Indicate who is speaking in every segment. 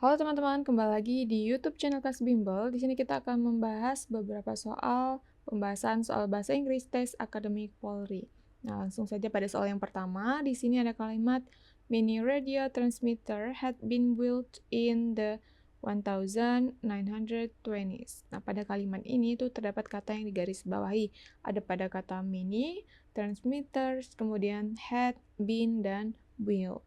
Speaker 1: Halo teman-teman, kembali lagi di YouTube channel Kelas Bimbel. Di sini kita akan membahas beberapa pembahasan soal bahasa Inggris tes akademik Polri. Nah, langsung saja pada soal yang pertama. Di sini ada kalimat mini radio transmitter had been built in the 1920s. Nah, pada kalimat ini tuh terdapat kata yang digarisbawahi. Ada pada kata mini, transmitters, kemudian had been, dan built.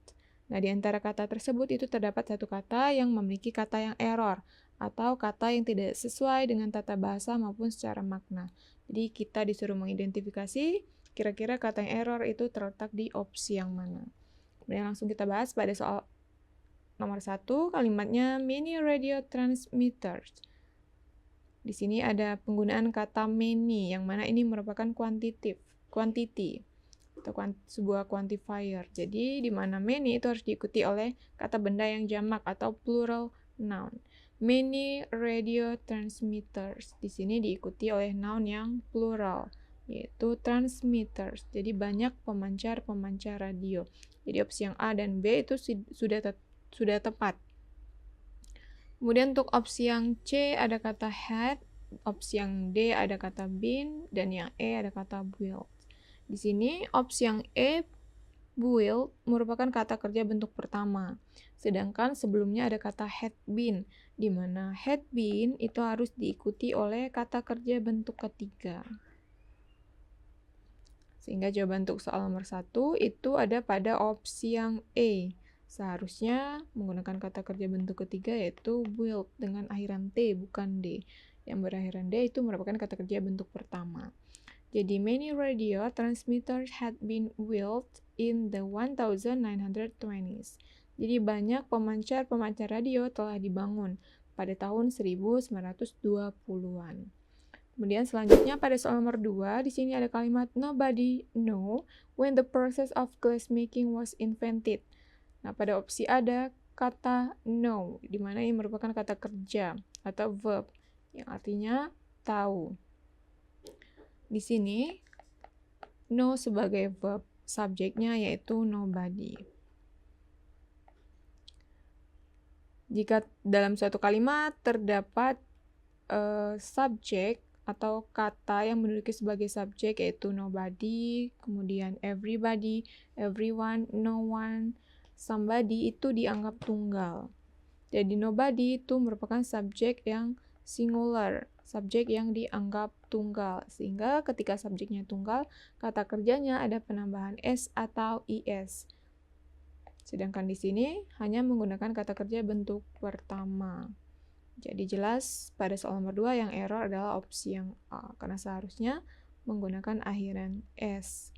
Speaker 1: Nah, di antara kata tersebut itu terdapat satu kata yang memiliki kata yang error atau kata yang tidak sesuai dengan tata bahasa maupun secara makna. Jadi kita disuruh mengidentifikasi kira-kira kata yang error itu terletak di opsi yang mana. Kemudian langsung kita bahas pada soal nomor 1, kalimatnya mini radio transmitters. Di sini ada penggunaan kata many, yang mana ini merupakan quantity atau sebuah quantifier. Jadi di mana many itu harus diikuti oleh kata benda yang jamak atau plural noun. Many radio transmitters. Di sini diikuti oleh noun yang plural, yaitu transmitters. Jadi banyak pemancar radio. Jadi opsi yang A dan B itu sudah tepat. Kemudian untuk opsi yang C ada kata had, opsi yang D ada kata been, dan yang E ada kata built. Di sini opsi yang E, built, merupakan kata kerja bentuk pertama. Sedangkan sebelumnya ada kata had been, di mana had been itu harus diikuti oleh kata kerja bentuk ketiga. Sehingga jawaban untuk soal nomor 1 itu ada pada opsi yang E. Seharusnya menggunakan kata kerja bentuk ketiga yaitu built dengan akhiran T bukan D. Yang berakhiran D itu merupakan kata kerja bentuk pertama. Jadi many radio transmitters had been built in the 1920s. Jadi banyak pemancar radio telah dibangun pada tahun 1920-an. Kemudian selanjutnya pada soal nomor 2, di sini ada kalimat nobody know when the process of glassmaking was invented. Nah, pada opsi ada kata know, di mana ini merupakan kata kerja atau verb yang artinya tahu. Di sini know sebagai verb, subjeknya yaitu nobody. Jika dalam suatu kalimat terdapat subjek atau kata yang menduduki sebagai subjek yaitu nobody, kemudian everybody, everyone, no one, somebody itu dianggap tunggal. Jadi nobody itu merupakan subjek yang singular, subjek yang dianggap tunggal. Sehingga ketika subjeknya tunggal, kata kerjanya ada penambahan s atau is. Sedangkan di sini hanya menggunakan kata kerja bentuk pertama. Jadi jelas pada soal nomor 2 yang error adalah opsi yang A, karena seharusnya menggunakan akhiran S.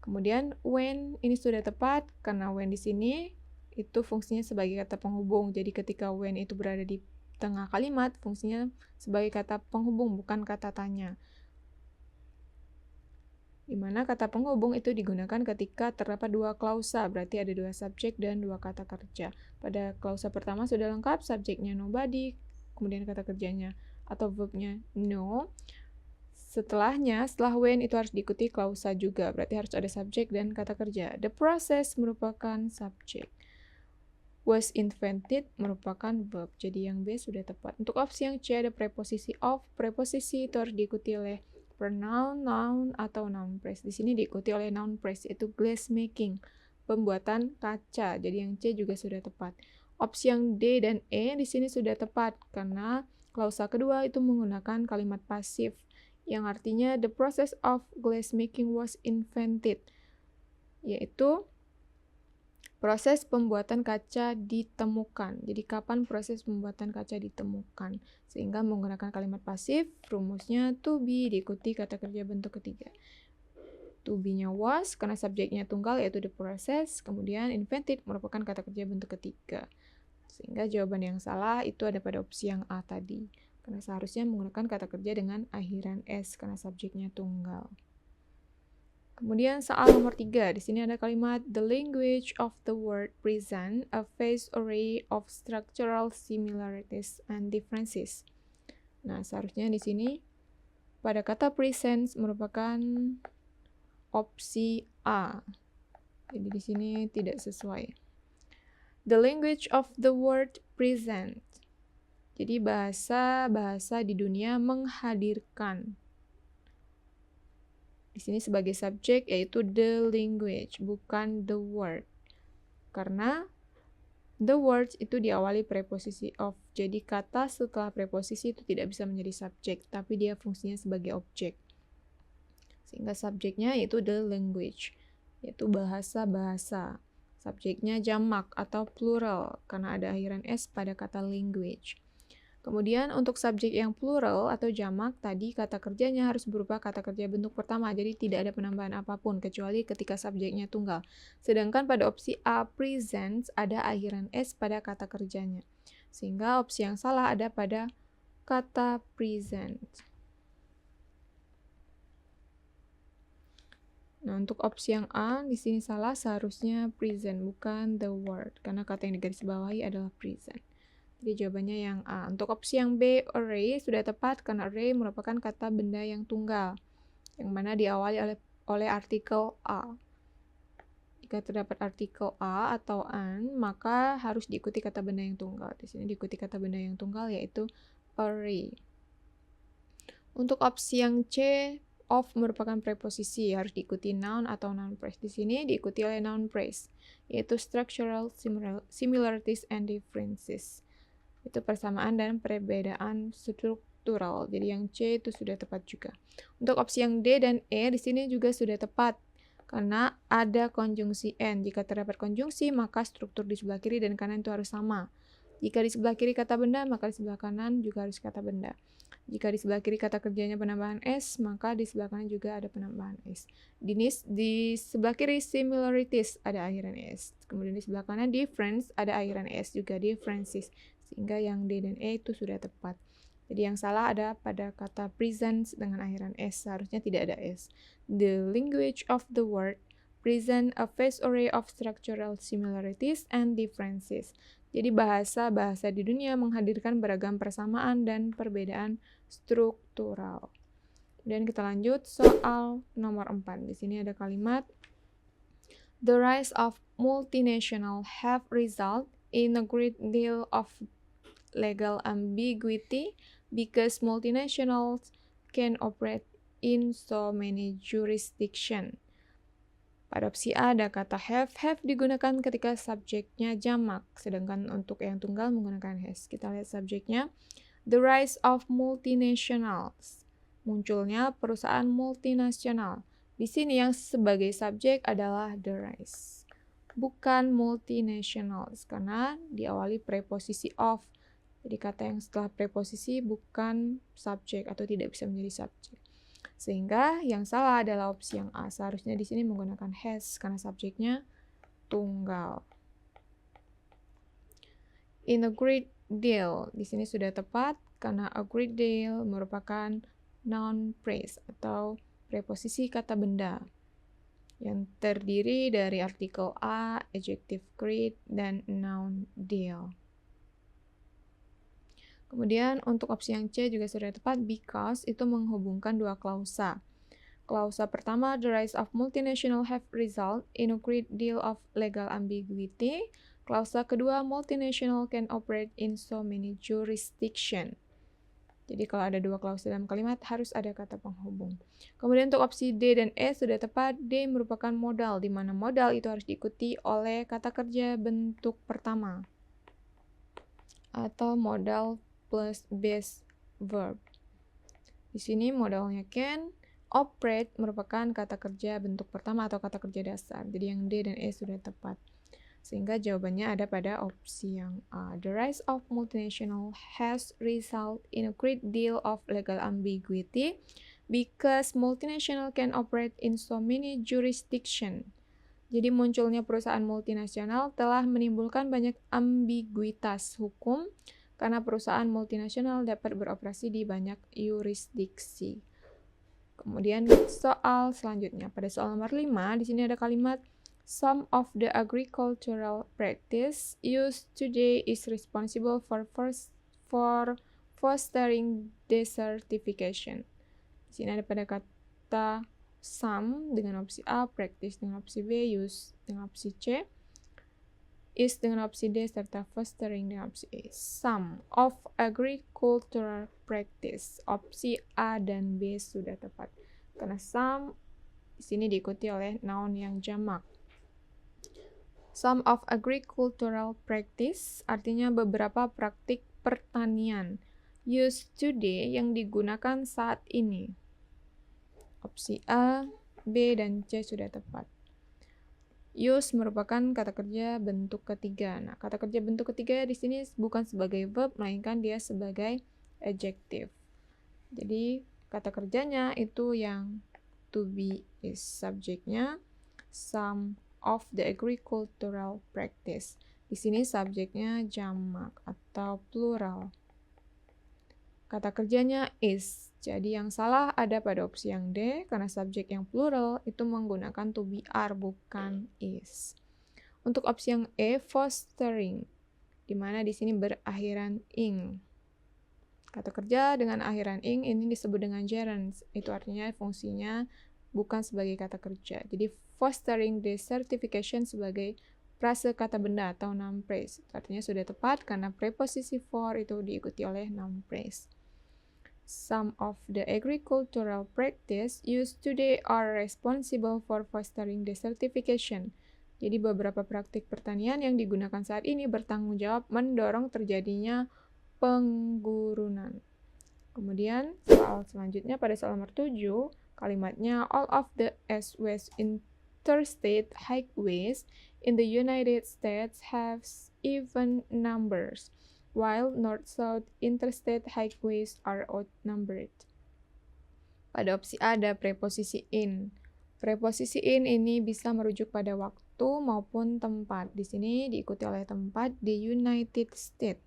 Speaker 1: Kemudian when ini sudah tepat, karena when di sini itu fungsinya sebagai kata penghubung. Jadi ketika when itu berada di tengah kalimat, fungsinya sebagai kata penghubung, bukan kata tanya. Di mana kata penghubung itu digunakan ketika terdapat dua klausa, berarti ada dua subjek dan dua kata kerja. Pada klausa pertama sudah lengkap, subjeknya nobody, kemudian kata kerjanya atau verbnya no. Setelah when itu harus diikuti klausa juga, berarti harus ada subjek dan kata kerja. The process merupakan subjek. Was invented merupakan verb, jadi yang B sudah tepat. Untuk opsi yang C ada preposisi of, preposisi itu harus diikuti oleh pronoun, noun, atau noun phrase. Di sini diikuti oleh noun phrase, yaitu glass making, pembuatan kaca. Jadi yang C juga sudah tepat. Opsi yang D dan E di sini sudah tepat, karena klausa kedua itu menggunakan kalimat pasif, yang artinya the process of glass making was invented, yaitu proses pembuatan kaca ditemukan. Jadi kapan proses pembuatan kaca ditemukan? Sehingga menggunakan kalimat pasif, rumusnya to be diikuti kata kerja bentuk ketiga. To be-nya was, karena subjeknya tunggal yaitu the process, kemudian invented merupakan kata kerja bentuk ketiga. Sehingga jawaban yang salah itu ada pada opsi yang A tadi. Karena seharusnya menggunakan kata kerja dengan akhiran S, karena subjeknya tunggal. Kemudian soal nomor 3, di sini ada kalimat the language of the word present a vast array of structural similarities and differences. Nah, seharusnya di sini pada kata present merupakan opsi A. Jadi di sini tidak sesuai. The language of the world present. Jadi bahasa di dunia menghadirkan. Di sini sebagai subjek yaitu the language, bukan the word. Karena the words itu diawali preposisi of. Jadi kata setelah preposisi itu tidak bisa menjadi subjek, tapi dia fungsinya sebagai objek. Sehingga subjeknya yaitu the language, yaitu bahasa-bahasa. Subjeknya jamak atau plural karena ada akhiran s pada kata language. Kemudian untuk subjek yang plural atau jamak, tadi kata kerjanya harus berupa kata kerja bentuk pertama, jadi tidak ada penambahan apapun kecuali ketika subjeknya tunggal. Sedangkan pada opsi A, presents, ada akhiran s pada kata kerjanya. Sehingga opsi yang salah ada pada kata present. Nah, untuk opsi yang A, di sini salah, seharusnya present, bukan the word, karena kata yang digarisbawahi adalah present. Jadi jawabannya yang A. Untuk opsi yang B, array, sudah tepat karena array merupakan kata benda yang tunggal, yang mana diawali oleh artikel A. Jika terdapat artikel A atau an, maka harus diikuti kata benda yang tunggal. Di sini diikuti kata benda yang tunggal, yaitu array. Untuk opsi yang C, of merupakan preposisi, harus diikuti noun atau noun phrase. Di sini diikuti oleh noun phrase, yaitu structural similarities and differences. Itu persamaan dan perbedaan struktural. Jadi yang C itu sudah tepat juga. Untuk opsi yang D dan E, di sini juga sudah tepat karena ada konjungsi N. Jika terdapat konjungsi, maka struktur di sebelah kiri dan kanan itu harus sama. Jika di sebelah kiri kata benda, maka di sebelah kanan juga harus kata benda. Jika di sebelah kiri kata kerjanya penambahan S, maka di sebelah kanan juga ada penambahan S. Di sebelah kiri similarities ada akhiran S. Kemudian di sebelah kanan difference ada akhiran S juga, differences. Sehingga yang D dan E itu sudah tepat. Jadi yang salah ada pada kata present dengan akhiran S, seharusnya tidak ada S. The language of the world present a vast array of structural similarities and differences. Jadi bahasa di dunia menghadirkan beragam persamaan dan perbedaan struktural. Dan kita lanjut soal nomor 4. Di sini ada kalimat the rise of multinational have result in a great deal of legal ambiguity because multinationals can operate in so many jurisdictions. Pada opsi A ada kata have. Have digunakan ketika subjeknya jamak, sedangkan untuk yang tunggal menggunakan has. Kita lihat subjeknya. The rise of multinationals. Munculnya perusahaan multinasional. Di sini yang sebagai subjek adalah the rise, bukan multinationals, karena diawali preposisi of. Jadi kata yang setelah preposisi bukan subjek atau tidak bisa menjadi subjek. Sehingga yang salah adalah opsi yang A. Seharusnya di sini menggunakan has karena subjeknya tunggal. In a great deal, di sini sudah tepat karena a great deal merupakan noun phrase atau preposisi kata benda yang terdiri dari artikel A, adjective great, dan noun deal. Kemudian untuk opsi yang C juga sudah tepat because itu menghubungkan dua klausa. Klausa pertama, the rise of multinational have result in a great deal of legal ambiguity. Klausa kedua, multinational can operate in so many jurisdictions. Jadi kalau ada dua klausa dalam kalimat harus ada kata penghubung. Kemudian untuk opsi D dan E sudah tepat. D merupakan modal, di mana modal itu harus diikuti oleh kata kerja bentuk pertama atau modal plus base verb. Di sini modalnya can, operate merupakan kata kerja bentuk pertama atau kata kerja dasar. Jadi yang D dan E sudah tepat. Sehingga jawabannya ada pada opsi yang A. The rise of multinational has result in a great deal of legal ambiguity because multinational can operate in so many jurisdictions. Jadi munculnya perusahaan multinasional telah menimbulkan banyak ambiguitas hukum karena perusahaan multinasional dapat beroperasi di banyak yurisdiksi. Kemudian soal selanjutnya, pada soal nomor 5, di sini ada kalimat some of the agricultural practice used today is responsible for fostering desertification. Di sini ada pada kata some dengan opsi A, practice dengan opsi B, use dengan opsi C. is dengan opsi D serta fostering dengan opsi E. Some of agricultural practice. Opsi A dan B sudah tepat. Karena some di sini diikuti oleh noun yang jamak. Some of agricultural practice artinya beberapa praktik pertanian. Use today yang digunakan saat ini. Opsi A, B, dan C sudah tepat. Use merupakan kata kerja bentuk ketiga. Nah, kata kerja bentuk ketiga di sini bukan sebagai verb, melainkan dia sebagai adjective. Jadi, kata kerjanya itu yang to be is subjeknya, some of the agricultural practice. Di sini subjeknya jamak atau plural. Kata kerjanya is. Jadi yang salah ada pada opsi yang D, karena subjek yang plural itu menggunakan to be are, bukan is. Untuk opsi yang E, fostering, di mana di sini berakhiran ing. Kata kerja dengan akhiran ing ini disebut dengan gerund. Itu artinya fungsinya bukan sebagai kata kerja. Jadi fostering desertification sebagai prase kata benda atau noun phrase. Artinya sudah tepat karena preposisi for itu diikuti oleh noun phrase. Some of the agricultural practice used today are responsible for fostering desertification. Jadi beberapa praktik pertanian yang digunakan saat ini bertanggung jawab mendorong terjadinya penggurunan. Kemudian soal selanjutnya pada soal nomor 7, kalimatnya all of the east-west interstate highways in the United States have even numbers, while north-south interstate highways are outnumbered. Pada opsi A ada preposisi in. Preposisi in ini bisa merujuk pada waktu maupun tempat. Di sini diikuti oleh tempat di United States.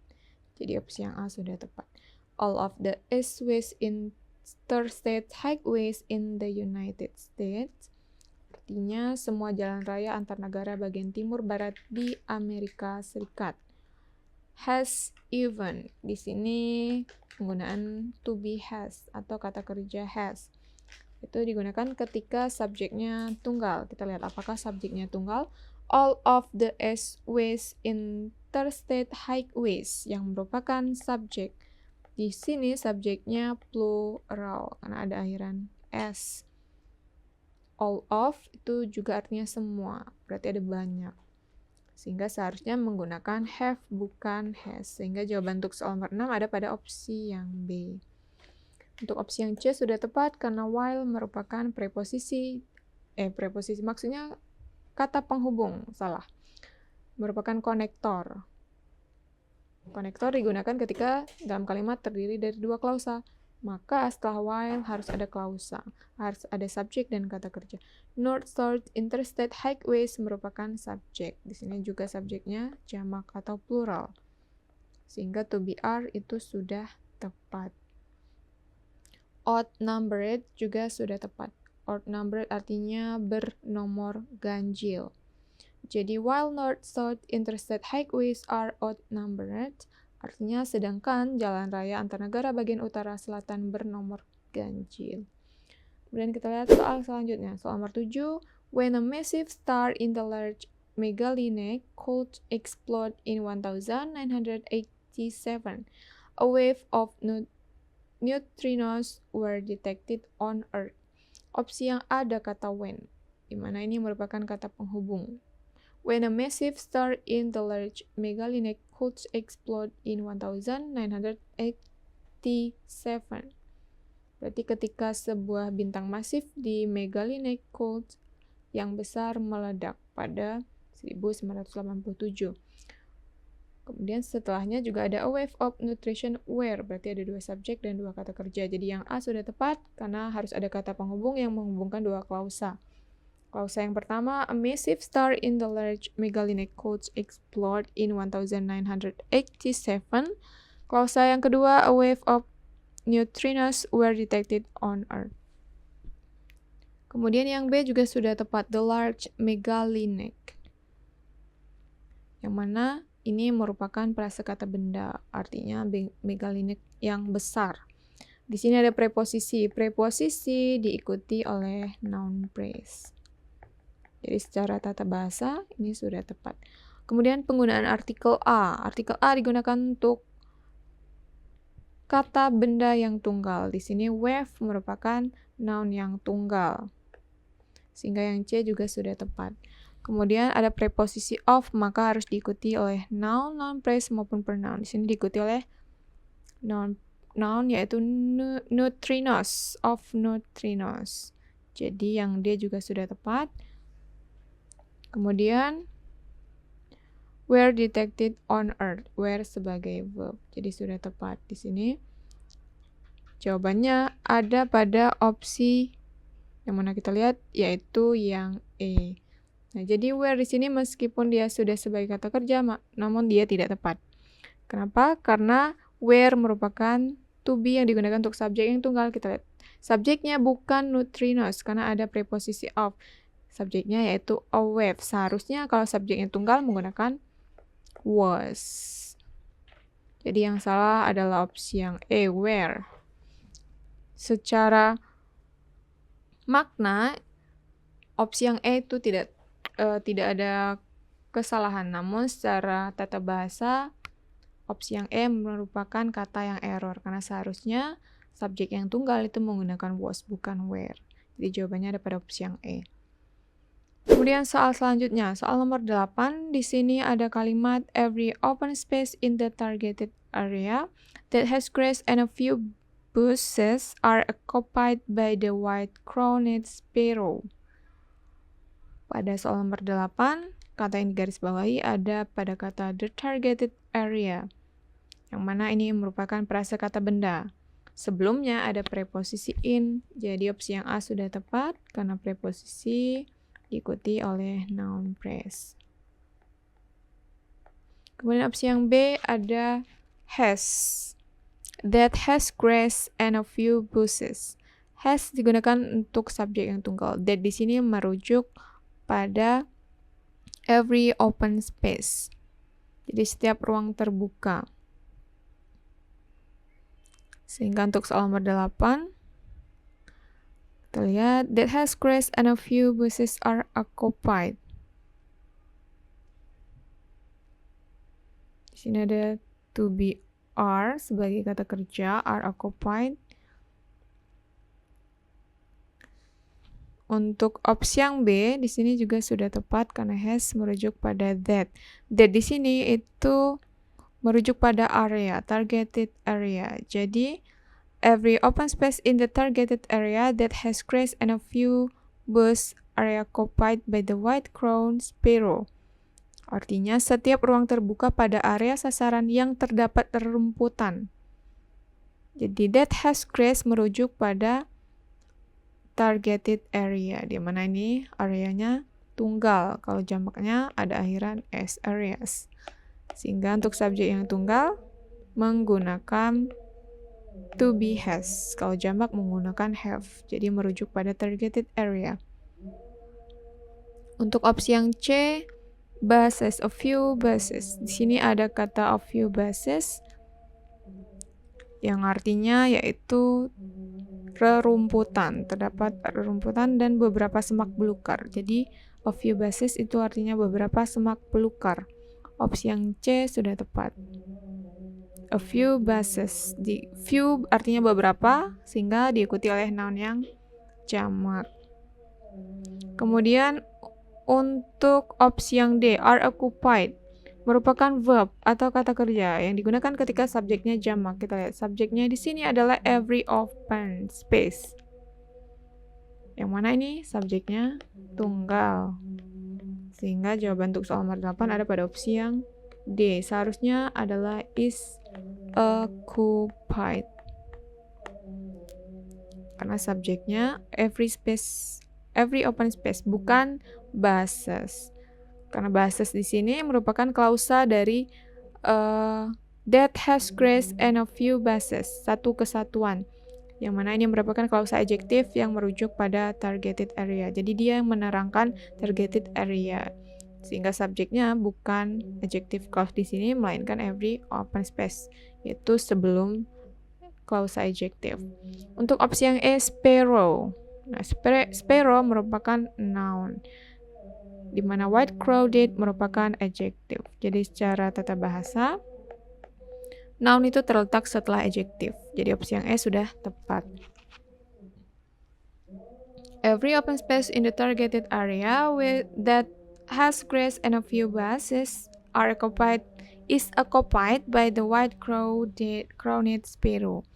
Speaker 1: Jadi opsi yang A sudah tepat. All of the east-west interstate highways in the United States. Artinya semua jalan raya antar negara bagian timur barat di Amerika Serikat. Has even. Di sini penggunaan to be has atau kata kerja has. Itu digunakan ketika subjeknya tunggal. Kita lihat apakah subjeknya tunggal. All of the east-west interstate highways yang merupakan subjek. Di sini subjeknya plural karena ada akhiran s. All of itu juga artinya semua, berarti ada banyak. Sehingga seharusnya menggunakan have bukan has. Sehingga jawaban untuk soal nomor 6 ada pada opsi yang B. Untuk opsi yang C sudah tepat karena while merupakan preposisi maksudnya kata penghubung, salah. Merupakan konektor. Konektor digunakan ketika dalam kalimat terdiri dari dua klausa. Maka setelah while harus ada klausa, harus ada subjek dan kata kerja. North-south interstate highways merupakan subjek. Di sini juga subjeknya jamak atau plural. Sehingga to be are itu sudah tepat. Outnumbered juga sudah tepat. Outnumbered artinya bernomor ganjil. Jadi while north-south interstate highways are outnumbered, artinya sedangkan jalan raya antar negara bagian utara selatan bernomor ganjil. Kemudian kita lihat soal selanjutnya. Soal nomor 7. When a massive star in the large Megalinae could explode in 1987, a wave of neutrinos were detected on Earth. Opsi yang A ada kata when, di mana ini merupakan kata penghubung. When a massive star in the large Megalinae could explode in 1987. Berarti ketika sebuah bintang masif di Megalinae could yang besar meledak pada 1987. Kemudian setelahnya juga ada a wave of nutrition where, berarti ada dua subjek dan dua kata kerja. Jadi yang A sudah tepat karena harus ada kata penghubung yang menghubungkan dua klausa. Klausa yang pertama, a massive star in the large Megalinae could explode in 1987. Klausa yang kedua, a wave of neutrinos were detected on Earth. Kemudian yang B juga sudah tepat, the large Megalinae. Yang mana ini merupakan prasekata benda, artinya Megalinae yang besar. Di sini ada preposisi. Preposisi diikuti oleh noun phrase. Jadi secara tata bahasa ini sudah tepat. Kemudian penggunaan artikel A. Artikel A digunakan untuk kata benda yang tunggal. Di sini wave merupakan noun yang tunggal. Sehingga yang C juga sudah tepat. Kemudian ada preposisi of, maka harus diikuti oleh noun, noun phrase maupun pronoun. Di sini diikuti oleh noun yaitu neutrinos, of neutrinos. Jadi yang D juga sudah tepat. Kemudian were detected on earth, were sebagai verb. Jadi sudah tepat di sini. Jawabannya ada pada opsi yang mana kita lihat yaitu yang E. Nah, jadi were di sini meskipun dia sudah sebagai kata kerja, namun dia tidak tepat. Kenapa? Karena were merupakan to be yang digunakan untuk subjek yang tunggal. Kita lihat. Subjeknya bukan neutrinos karena ada preposisi of. Subjeknya yaitu a wave. Seharusnya kalau subjeknya tunggal menggunakan was. Jadi yang salah adalah opsi yang E, were. Secara makna, opsi yang E itu tidak ada kesalahan, namun secara tata bahasa opsi yang E merupakan kata yang error karena seharusnya subjek yang tunggal itu menggunakan was bukan were. Jadi jawabannya ada pada opsi yang E. Kemudian soal selanjutnya, soal nomor 8, di sini ada kalimat every open space in the targeted area that has grass and a few bushes are occupied by the white-crowned sparrow. Pada soal nomor 8, kata yang digarisbawahi ada pada kata the targeted area, yang mana ini merupakan prasakata benda. Sebelumnya ada preposisi in, jadi opsi yang A sudah tepat karena preposisi diikuti oleh noun phrase. Kemudian opsi yang B ada has, that has grass and a few bushes. Has digunakan untuk subjek yang tunggal. That di sini merujuk pada every open space. Jadi setiap ruang terbuka. Sehingga untuk soal nomor 8, kita lihat that has grass and a few bushes are occupied. Di sini ada to be are sebagai kata kerja, are occupied. Untuk opsi yang B di sini juga sudah tepat karena has merujuk pada that. That di sini itu merujuk pada area, targeted area. Jadi every open space in the targeted area that has grass and a few bushes are occupied by the white-crowned sparrow. Artinya setiap ruang terbuka pada area sasaran yang terdapat rerumputan. Jadi that has grass merujuk pada targeted area, di mana ini areanya tunggal. Kalau jamaknya ada akhiran s, areas. Sehingga untuk subjek yang tunggal menggunakan to be has. Kalau jamak menggunakan have. Jadi merujuk pada targeted area. Untuk opsi yang C, buses, a few buses. Di sini ada kata a few buses yang artinya yaitu rerumputan, terdapat rerumputan dan beberapa semak belukar. Jadi a few buses itu artinya beberapa semak belukar. Opsi yang C sudah tepat. A few buses. Di few artinya beberapa sehingga diikuti oleh noun yang jamak. Kemudian untuk opsi yang D, are occupied, merupakan verb atau kata kerja yang digunakan ketika subjeknya jamak. Kita lihat subjeknya di sini adalah every open space. Yang mana ini subjeknya tunggal. Sehingga jawaban untuk soal nomor 8 ada pada opsi yang D. Seharusnya adalah is occupied. Karena subjeknya every open space, bukan buses. Karena buses di sini merupakan klausa dari that has grace and a few buses, satu kesatuan. Yang mana ini merupakan klausa adjektif yang merujuk pada targeted area. Jadi dia yang menerangkan targeted area. Sehingga subjeknya bukan adjective clause di sini melainkan every open space, yaitu sebelum klausa adjektif. Untuk opsi yang E, sparrow. Nah, sparrow merupakan noun. di mana white crowded merupakan adjective. Jadi secara tata bahasa, noun itu terletak setelah adjective. Jadi opsi yang E sudah tepat. Every open space in the targeted area that has grass and a few buses is occupied by the white-crowned sparrow.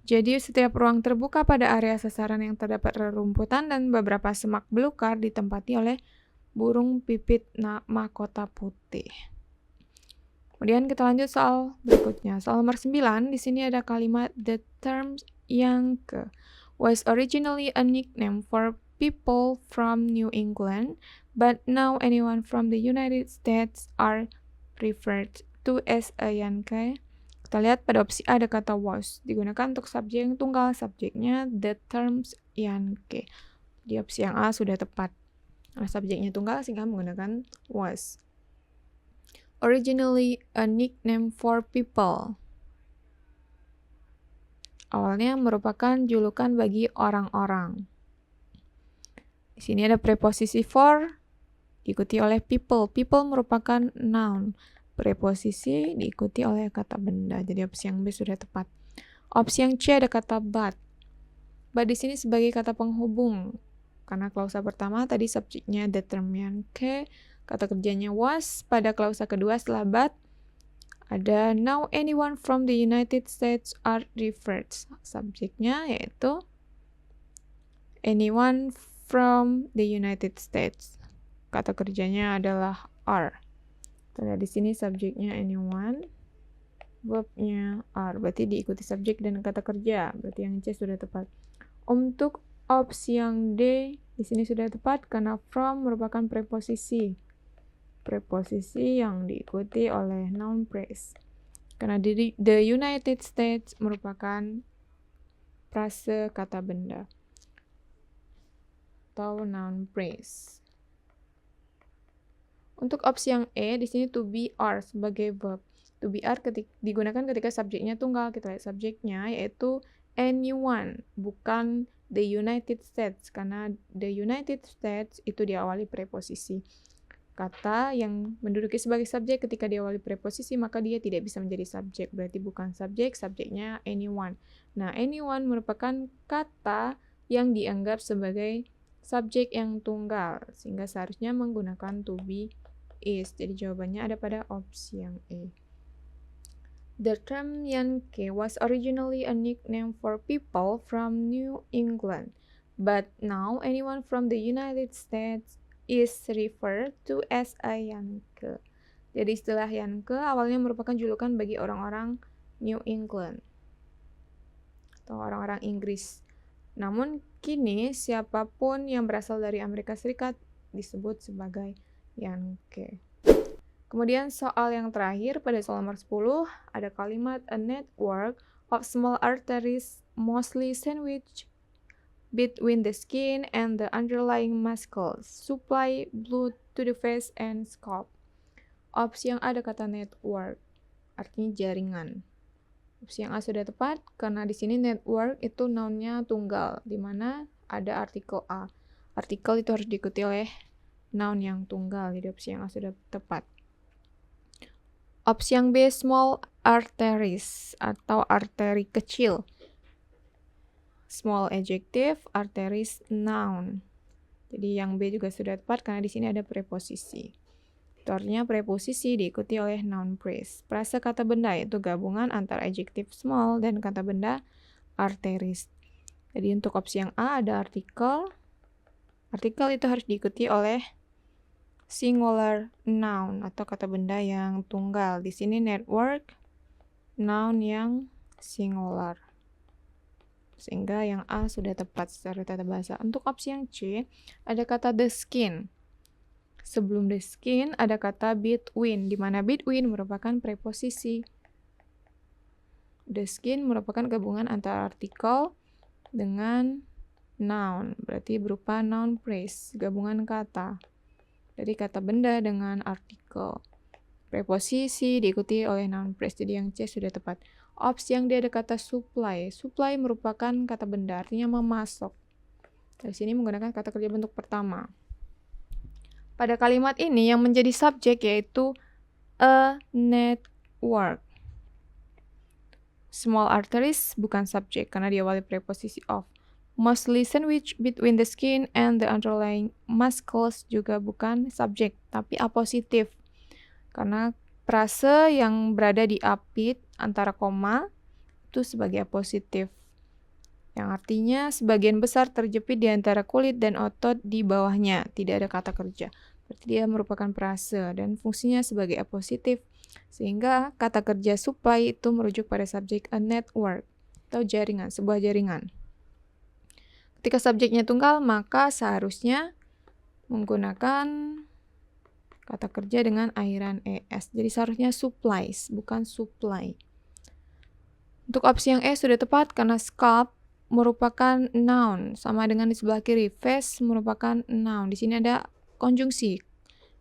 Speaker 1: Jadi setiap ruang terbuka pada area sasaran yang terdapat rerumputan dan beberapa semak belukar ditempati oleh burung pipit mahkota putih. Kemudian kita lanjut soal berikutnya. Soal nomor 9, di sini ada kalimat the term Yankee was originally a nickname for people from New England, but now anyone from the United States are referred to as a Yankee. Kita lihat pada opsi A ada kata was, digunakan untuk subjek yang tunggal, subjeknya the terms Yankee. Di opsi yang A sudah tepat. Nah, subjeknya tunggal sehingga menggunakan was. Originally a nickname for people. Awalnya merupakan julukan bagi orang-orang. Di sini ada preposisi for diikuti oleh people. People merupakan noun. Preposisi diikuti oleh kata benda. Jadi opsi yang B sudah tepat. Opsi yang C ada kata but. But di sini sebagai kata penghubung. Karena klausa pertama tadi subjeknya determinant ke, kata kerjanya was. Pada klausa kedua setelah but ada now anyone from the United States are referred. Subjeknya yaitu anyone from the United States. Kata kerjanya adalah are. Kita di sini subjeknya anyone, verbnya are. Berarti diikuti subjek dan kata kerja. Berarti yang C sudah tepat. Untuk opsi yang D di sini sudah tepat karena from merupakan preposisi. Preposisi yang diikuti oleh noun phrase. Karena the United States merupakan frase kata benda atau noun phrase. Untuk opsi yang E, di sini to be are sebagai verb. To be are digunakan ketika subjeknya tunggal. Kita lihat subjeknya yaitu anyone, bukan the United States. Karena the United States itu diawali preposisi. Kata yang menduduki sebagai subjek ketika diawali preposisi, maka dia tidak bisa menjadi subjek. Berarti bukan subjek, subjeknya anyone. Nah, anyone merupakan kata yang dianggap sebagai subjek yang tunggal. Sehingga seharusnya menggunakan to be is. Jadi jawabannya ada pada opsi yang E. The term Yankee was originally a nickname for people from New England, but now anyone from the United States is referred to as a Yankee. Jadi istilah Yankee awalnya merupakan julukan bagi orang-orang New England atau orang-orang Inggris. Namun kini siapapun yang berasal dari Amerika Serikat disebut sebagai Yankee. Kemudian soal yang terakhir pada soal nomor 10 ada kalimat a network of small arteries mostly sandwiched between the skin and the underlying muscles supply blood to the face and scalp. Opsi yang A ada kata network, artinya jaringan. Opsi yang A sudah tepat karena di sini network itu nounnya tunggal, di mana ada artikel A. Artikel itu harus diikuti oleh noun yang tunggal, jadi opsi yang A sudah tepat. Opsi yang B small arteries atau arteri kecil. Small adjective, arteries noun. Jadi yang B juga sudah tepat karena di sini ada preposisi. Itu artinya preposisi diikuti oleh noun phrase. Frase kata benda yaitu gabungan antara adjective small dan kata benda arteries. Jadi untuk opsi yang A ada artikel. Artikel itu harus diikuti oleh singular noun atau kata benda yang tunggal. Di sini network, noun yang singular. Sehingga yang A sudah tepat secara tata bahasa. Untuk opsi yang C, ada kata the skin. Sebelum the skin, ada kata between, di mana between merupakan preposisi. The skin merupakan gabungan antara artikel dengan noun. Berarti berupa noun phrase, gabungan kata. Dari kata benda dengan artikel. Preposisi diikuti oleh noun phrase. Jadi yang C sudah tepat. Opsi yang D ada kata supply. Supply merupakan kata benda, artinya memasok. Di sini menggunakan kata kerja bentuk pertama. Pada kalimat ini yang menjadi subjek yaitu a network. Small arteries bukan subjek karena diawali preposisi of. Mostly sandwich between the skin and the underlying muscles juga bukan subjek, tapi apositif. Karena frase yang berada di apit antara koma itu sebagai apositif. Yang artinya sebagian besar terjepit di antara kulit dan otot di bawahnya, tidak ada kata kerja. Berarti dia merupakan frase dan fungsinya sebagai apositif. Sehingga kata kerja supply itu merujuk pada subjek a network atau jaringan, sebuah jaringan. Ketika subjeknya tunggal, maka seharusnya menggunakan kata kerja dengan akhiran es. Jadi seharusnya supplies, bukan supply. Untuk opsi yang E sudah tepat karena scalp merupakan noun, sama dengan di sebelah kiri. Face merupakan noun. Di sini ada konjungsi.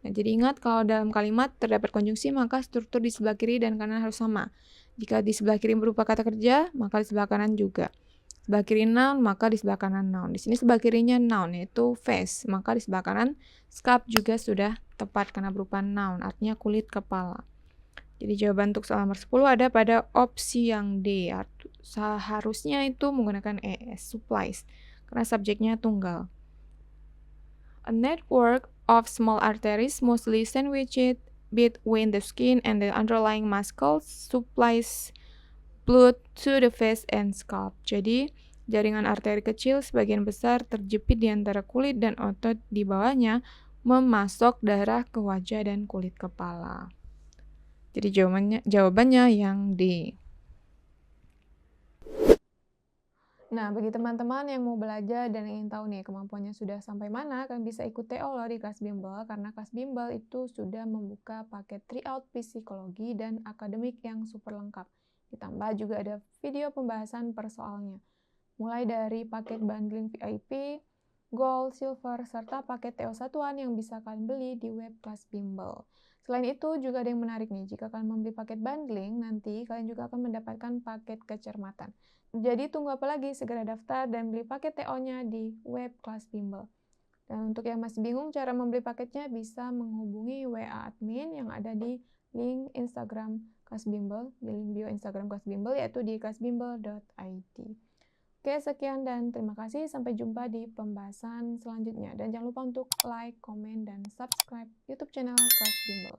Speaker 1: Nah, jadi ingat kalau dalam kalimat terdapat konjungsi, maka struktur di sebelah kiri dan kanan harus sama. Jika di sebelah kiri berupa kata kerja, maka di sebelah kanan juga. Sebelah kiri noun, maka di sebelah kanan noun. Di sini sebelah kirinya noun, yaitu face. Maka di sebelah kanan, scalp juga sudah tepat karena berupa noun, artinya kulit kepala. Jadi jawaban untuk soal nomor 10 ada pada opsi yang D. Seharusnya itu menggunakan ES, supplies, karena subjeknya tunggal. A network of small arteries mostly sandwiched between the skin and the underlying muscles supplies blood to the face and scalp. Jadi, jaringan arteri kecil sebagian besar terjepit di antara kulit dan otot di bawahnya memasok darah ke wajah dan kulit kepala. Jadi jawabannya yang D. Nah, bagi teman-teman yang mau belajar dan ingin tahu nih kemampuannya sudah sampai mana, kalian bisa ikut TO loh di kelas bimbel, karena kelas bimbel itu sudah membuka paket tryout psikologi dan akademik yang super lengkap. Ditambah juga ada video pembahasan per soalnya. Mulai dari paket bundling VIP, Gold, Silver, serta paket TO satuan yang bisa kalian beli di web kelas bimbel. Selain itu juga ada yang menarik nih, jika kalian membeli paket bundling, nanti kalian juga akan mendapatkan paket kecermatan. Jadi tunggu apa lagi, segera daftar dan beli paket TO-nya di web kelas bimbel. Dan untuk yang masih bingung cara membeli paketnya, bisa menghubungi WA admin yang ada di link Instagram kelas bimbel, di link bio Instagram kelas bimbel, yaitu di kelasbimbel.id. Oke, sekian dan terima kasih. Sampai jumpa di pembahasan selanjutnya. Dan jangan lupa untuk like, komen, dan subscribe YouTube channel Kelas Bimbel.